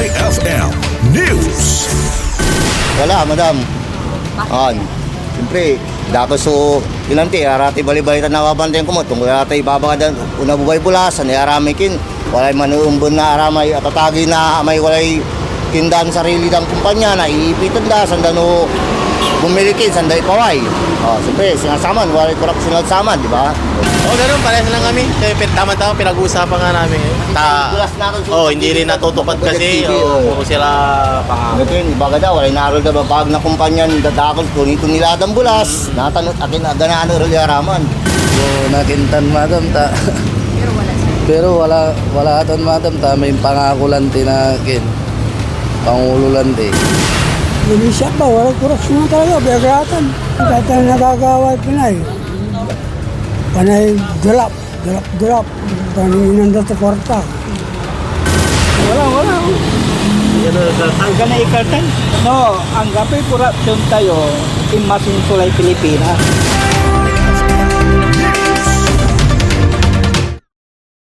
IFM News. Wala, madam. Siyempre, dapat so, ilanti, arati balibalitan na kabantayan ko mo. Tungkol arati ibabagadan, unabubay bulasan, aramikin. Walay manuumbon na aramay at atagi na may walay tindahan sarili ng kumpanya na iipitan da, sandano bumilikin, sanday paway. Siyempre, sinasaman, walay korupsyonal saman, di ba? Ganun, parehas lang kami. Tama-tama, pinag-uusapan nga namin. Hindi rin natutupad kasi. Kung sila Gatin, baga daw, walay narol da ba pag na kumpanya dadakot, kunito nila ang bulas, natanot akin aganaan rin araman. So, nakintan madam ta. Pero wala atan madam ta, may pangako lang tinakin. Pangulo lang din. Hindi siya ba, walang korupsyon talaga, biyagatan. Kahit na nagagawa Pinay. Panay drop. Panay inanda sa kwarta. Wala. Ang ganay ikartan? No, ang gapay korupsyon tayo, imasin sulay Pilipinas.